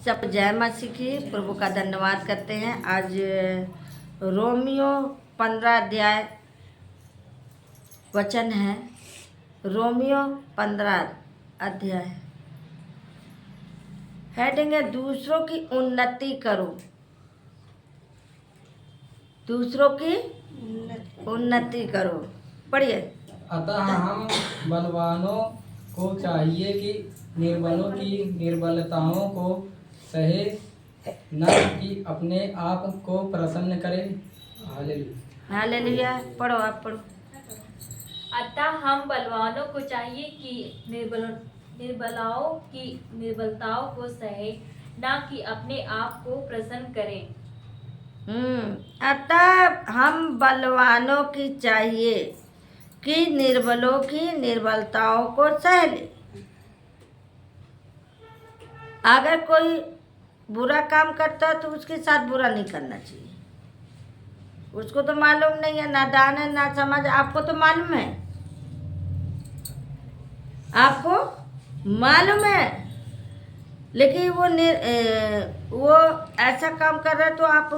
सब जय मसीह की। प्रभु का धन्यवाद करते हैं। आज रोमियो 15 अध्याय वचन है। रोमियो 15 अध्याय हेडिंग है दूसरों की उन्नति करो। दूसरों की उन्नति करो। पढ़िए। अतः हम बलवानों को चाहिए कि निर्बलों की निर्बलताओं को सहे, न कि अपने आप को प्रसन्न करें। हालेलुया। हालेलुया। पढ़ो, आप पढ़ो। अतः हम बलवानों को चाहिए कि निर्बलाओं की निर्बलताओं को सहे, न कि अपने आप को प्रसन्न करें। अतः हम बलवानों की चाहिए कि निर्बलों की निर्बलताओं को सह ले। अगर कोई बुरा काम करता है तो उसके साथ बुरा नहीं करना चाहिए। उसको तो मालूम नहीं है, नादान है, ना समझ। आपको तो मालूम है, आपको मालूम है, लेकिन वो ऐसा काम कर रहा है तो आप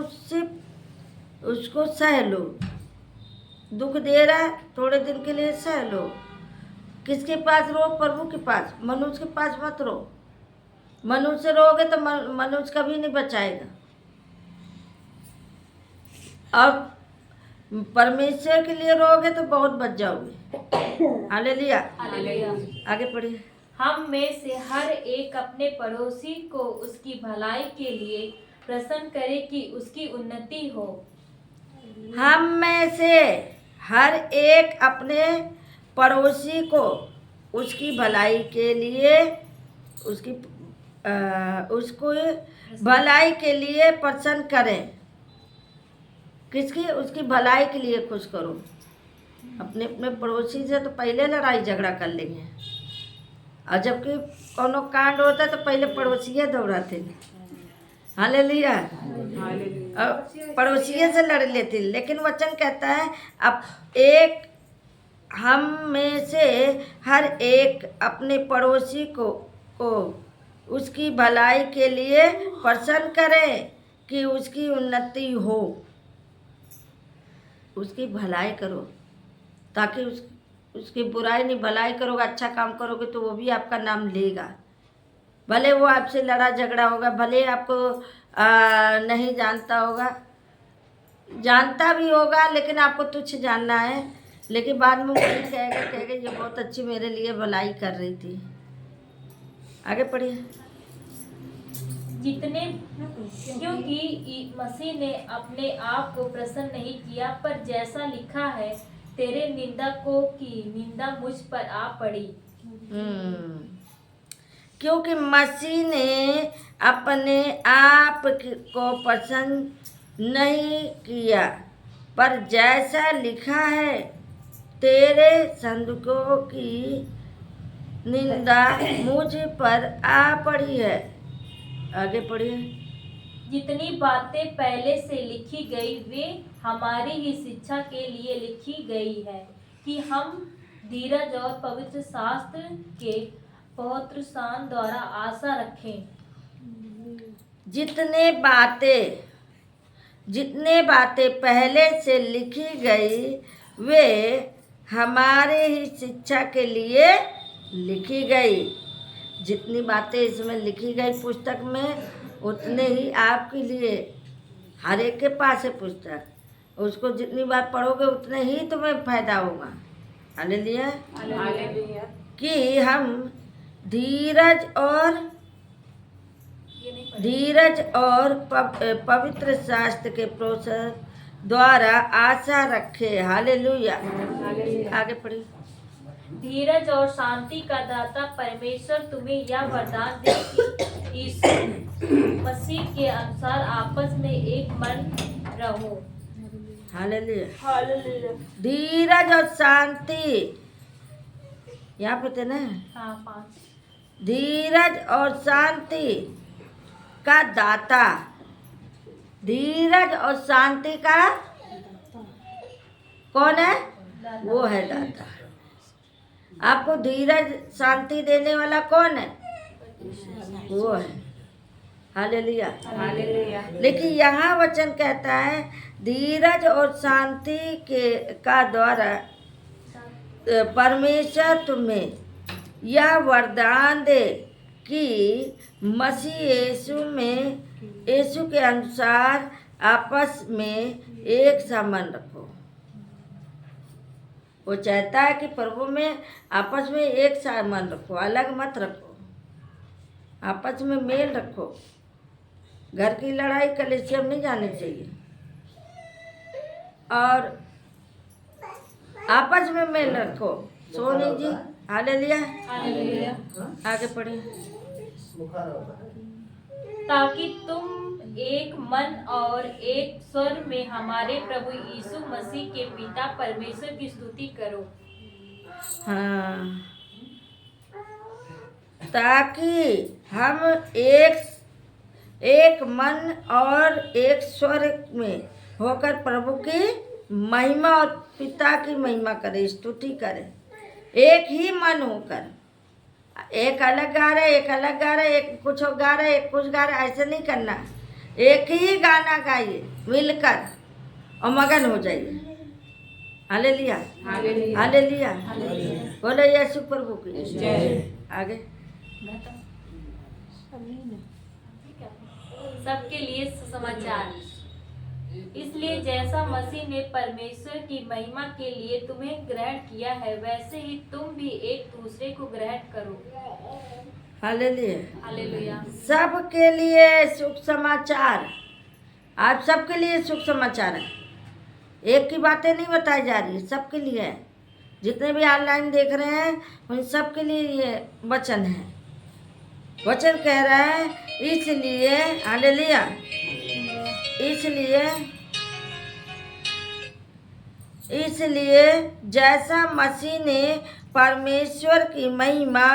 उसको सह लो। दुख दे रहा है थोड़े दिन के लिए, सह लो। किसके पास रो? प्रभु के पास। मनुष्य के पास मत रो। मनुष्य से रोगे तो मनुष्य कभी नहीं बचाएगा। और परमेश्वर के लिए रोगे तो बहुत बच जाओगे। हालेलुया। आगे पढ़िए। हम में से हर एक अपने पड़ोसी को उसकी भलाई के लिए प्रसन्न करे कि उसकी उन्नति हो। हम में से हर एक अपने पड़ोसी को उसकी भलाई के लिए उसको भलाई के लिए प्रसन्न करें। किसकी? उसकी भलाई के लिए खुश करो। अपने अपने पड़ोसी से तो पहले लड़ाई झगड़ा कर लेंगे, और जबकि कोनो कांड होता है तो पहले पड़ोसिये दौड़ाते। हालेलुया। और पड़ोसिये से लड़ लेते। लेकिन वचन कहता है अब हम में से हर एक अपने पड़ोसी को उसकी भलाई के लिए प्रसन्न करे कि उसकी उन्नति हो। उसकी भलाई करो ताकि उसकी बुराई नहीं, भलाई करोगे, अच्छा काम करोगे तो वो भी आपका नाम लेगा। भले वो आपसे लड़ा झगड़ा होगा, भले आपको नहीं जानता होगा, जानता भी होगा लेकिन आपको तुच्छ जानना है, लेकिन बाद में वही कहेगा ये बहुत अच्छी मेरे लिए भलाई कर रही थी। आगे पढ़िए। क्योंकि मसीह ने अपने आप को प्रसन्न नहीं किया, पर जैसा लिखा है, तेरे निंदकों की निंदा मुझ पर आ पड़ी। क्योंकि मसीह ने अपने आप को पसंद नहीं किया, पर जैसा लिखा है, तेरे संदकों की निंदा मुझ पर आ पड़ी है। आगे पढ़िए। जितनी बातें पहले से लिखी गई वे हमारी ही शिक्षा के लिए लिखी गई है, कि हम धीरज और पवित्र शास्त्र के प्रोत्साहन द्वारा आशा रखें। जितने बातें पहले से लिखी गई वे हमारे ही शिक्षा के लिए लिखी गई। जितनी बातें इसमें लिखी गई पुस्तक में, उतने ही आपके लिए। हर एक के पास है पुस्तक, उसको जितनी बार पढ़ोगे उतने ही तुम्हें फायदा होगा। हालेलुया। कि हम धीरज और पवित्र शास्त्र के प्रोत्साहन द्वारा आशा रखे। हालेलुया। आगे पढ़िए। धीरज और शांति का दाता परमेश्वर तुम्हें यह वरदान दे कि यीशु मसीह के अनुसार आपस में एक मन रहो। हालेलुया। धीरज और शांति, यहाँ पे थे ना? हाँ, 5। धीरज और शांति का दाता। धीरज और शांति का कौन है? वो है दाता। आपको धीरज शांति देने वाला कौन है? वो है। हालेलुया। हालेलुया। लेकिन यहाँ वचन कहता है धीरज और शांति के का द्वारा परमेश्वर तुम्हें यह वरदान दे कि मसीह यीशु के अनुसार आपस में एक सा मन रखो। वो चाहता है कि प्रभु में आपस में एक सा मन रखो, अलग मत रखो, आपस में मेल रखो। घर की लड़ाई कलेशिया में नहीं जानी चाहिए और आपस में मेल रखो। सोनी जी हालेलुया। हालेलुया। आगे पढ़िए। ताकि तुम एक मन और एक स्वर में हमारे प्रभु यीशु मसीह के पिता परमेश्वर की स्तुति करो। हाँ, ताकि हम एक मन और एक स्वर में होकर प्रभु की महिमा और पिता की महिमा करें, स्तुति करें। एक ही मन होकर, एक अलग गा रहे, एक अलग गा रहे, एक कुछ गा रहे, एक कुछ गा रहे, ऐसे नहीं करना। एक ही गाना गाइए मिलकर और मगन हो जाइए। हालेलुया। हालेलुया। हालेलुया। बोलो यीशु प्रभु की जय। आगे। सबके लिए सुसमाचार। इसलिए जैसा मसीह ने परमेश्वर की महिमा के लिए तुम्हें ग्रहण किया है, वैसे ही तुम भी एक दूसरे को ग्रहण करो। हालेलुया। हालेलुया। सबके लिए सुख समाचार। आप सबके लिए सुख समाचार है। एक की बातें नहीं बताई जा रही, सबके लिए है। जितने भी ऑनलाइन देख रहे हैं उन सबके लिए ये वचन है। वचन कह रहा है इसलिए, हालेलुया, इसलिए जैसा मसीह ने परमेश्वर की महिमा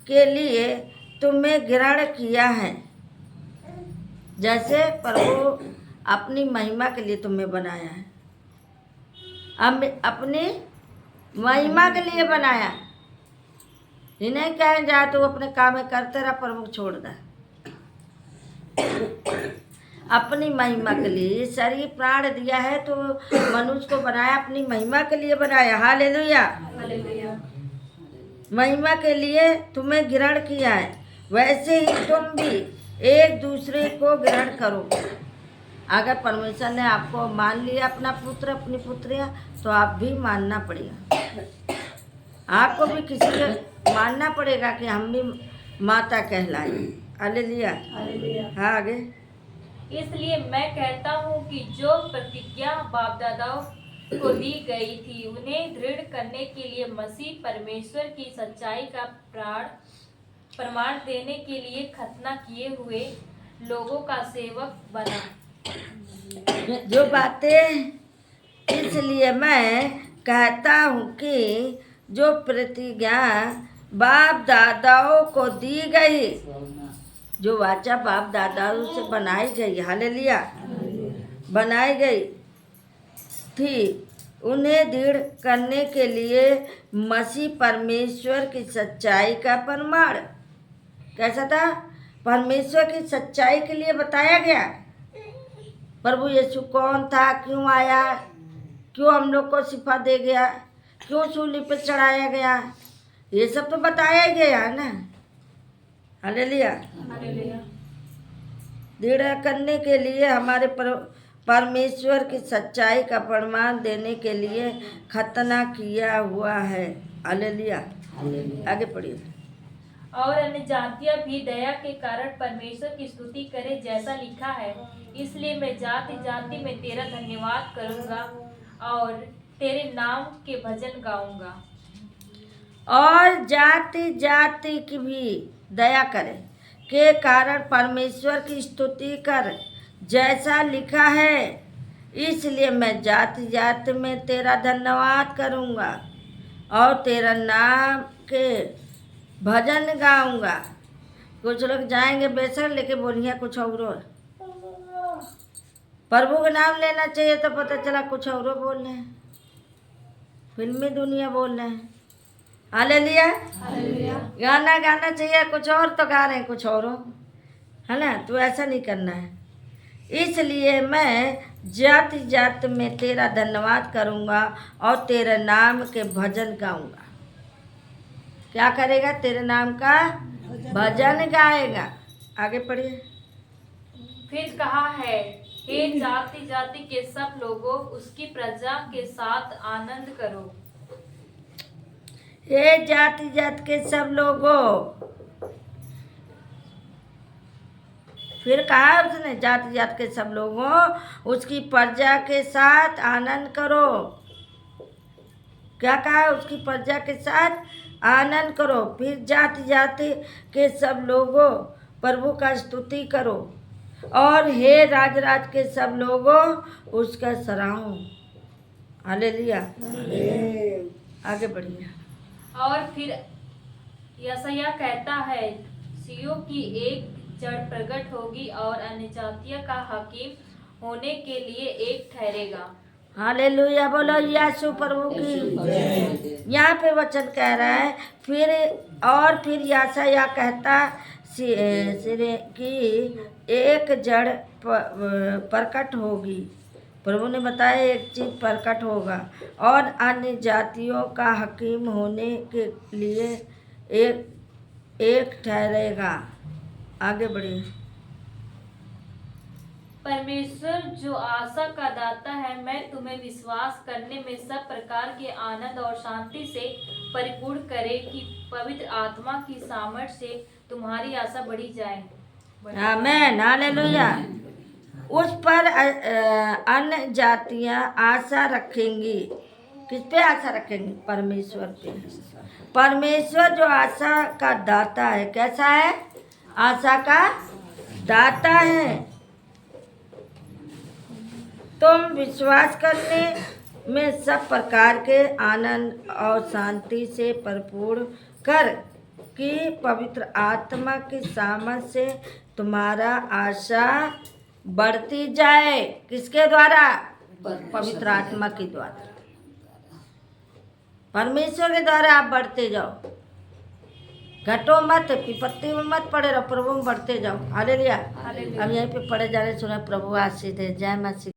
के लिए तुम्हें ग्रहण किया है, जैसे प्रभु अपनी महिमा के लिए तुम्हें बनाया है, अपनी महिमा के लिए बनाया। ये नहीं कहे जा तू अपने काम में करते रहा, प्रभु छोड़ दे। अपनी महिमा के लिए शरीर प्राण दिया है तो मनुष्य को बनाया, अपनी महिमा के लिए बनाया। हालेलुया। हालेलुया। महिमा के लिए तुम्हें ग्रहण किया है, वैसे ही तुम भी एक दूसरे को ग्रहण करो। अगर परमेश्वर ने आपको मान लिया अपना पुत्र अपनी पुत्रियां, तो आप भी मानना पड़ेगा। आपको भी किसी को मानना पड़ेगा कि हम भी माता कहलाए। हालेलुया। हालेलुया। हाँ आगे। इसलिए मैं कहता हूँ कि जो प्रतिज्ञा बाप दादाओं को दी गई थी, उन्हें दृढ़ करने के लिए मसीह परमेश्वर की सच्चाई का प्रमाण देने के लिए खतना किए हुए लोगों का सेवक बना। जो बातें, इसलिए मैं कहता हूँ कि जो प्रतिज्ञा बाप दादाओं को दी गई, जो वाचा बाप दादाओं से बनाई गई, हालेलुया, बनाई गई थी, उन्हें दृढ़ करने के लिए मसीह परमेश्वर की सच्चाई का प्रमाण। कैसा था? परमेश्वर की सच्चाई के लिए बताया गया। प्रभु यीशु कौन था, क्यों आया, क्यों हम लोग को शिफा दे गया, क्यों सूली पे चढ़ाया गया, ये सब तो बताया ही गया है ना। हालेलुया। हालेलुया। दृढ़ करने के लिए हमारे परमेश्वर की सच्चाई का प्रमाण देने के लिए खतना किया हुआ है। हालेलुया। आगे पढ़िए। और अन्य जातियां भी दया के कारण परमेश्वर की स्तुति करें, जैसा लिखा है, इसलिए मैं जाति जाति में तेरा धन्यवाद करूंगा और तेरे नाम के भजन गाऊंगा। और जाति जाति की भी दया करे के कारण परमेश्वर की स्तुति कर, जैसा लिखा है, इसलिए मैं जाति जाति में तेरा धन्यवाद करूंगा और तेरा नाम के भजन गाऊंगा। कुछ लोग जाएंगे बेसर लेके बोलिए कुछ और, प्रभु का नाम लेना चाहिए तो पता चला कुछ और बोल रहे हैं, फिल्मी दुनिया बोल रहे हैं। हालेलुया। हालेलुया। गाना गाना चाहिए कुछ और तो गा रहे हैं कुछ और। है ना, तो ऐसा नहीं करना है। इसलिए मैं जाति जाति में तेरा धन्यवाद करूँगा और तेरे नाम के भजन गाऊँगा। क्या करेगा? तेरे नाम का भजन गाएगा। आगे पढ़िए। फिर कहा है, हे जाति जाति के सब लोगों, उसकी प्रजा के साथ आनंद करो। हे जाति जाति के सब लोगों, फिर कहा उसने, जाति जाति के सब लोगों उसकी प्रजा के साथ आनंद करो। क्या कहा? उसकी प्रजा के साथ आनंद करो। फिर जाति जाति के सब लोगों प्रभु का स्तुति करो, और हे राज के सब लोगों उसका सराहो। हालेलुया। आगे बढ़िए। और फिर यशायाह कहता है, सियों की एक जड़ प्रकट होगी और अन्य जातियों का हकीम होने के लिए एक ठहरेगा। हालेलुया। बोलो यीशु प्रभु की। यहाँ पे वचन कह रहा है फिर यशायाह कहता सिरे की एक जड़ प्रकट होगी। प्रभु ने बताया एक चीज प्रकट होगा और अन्य जातियों का हकीम होने के लिए एक ठहरेगा। आगे बढ़िए। परमेश्वर जो आशा का दाता है, मैं तुम्हें विश्वास करने में सब प्रकार के आनंद और शांति से परिपूर्ण करे कि पवित्र आत्मा की सामर्थ्य से तुम्हारी आशा बढ़ी जाए। आमेन। हालेलुया। उस पर अन्य जातियां आशा रखेंगी। किस पे आशा रखेंगी? परमेश्वर पे। परमेश्वर जो आशा का दाता है, कैसा है? आशा का दाता है। तुम विश्वास करने में सब प्रकार के आनंद और शांति से भरपूर कर कि पवित्र आत्मा की सामर्थ से तुम्हारा आशा बढ़ती जाए। किसके द्वारा? पवित्र आत्मा के द्वारा। परमेश्वर के द्वारा आप बढ़ते जाओ। घटो मत, विपत्ति में मत पड़े रहो, प्रभु में बढ़ते जाओ। हालेलुया। अब यहीं पे पढ़े जा रहे सुना। प्रभु आशीष दे। जय मसीह।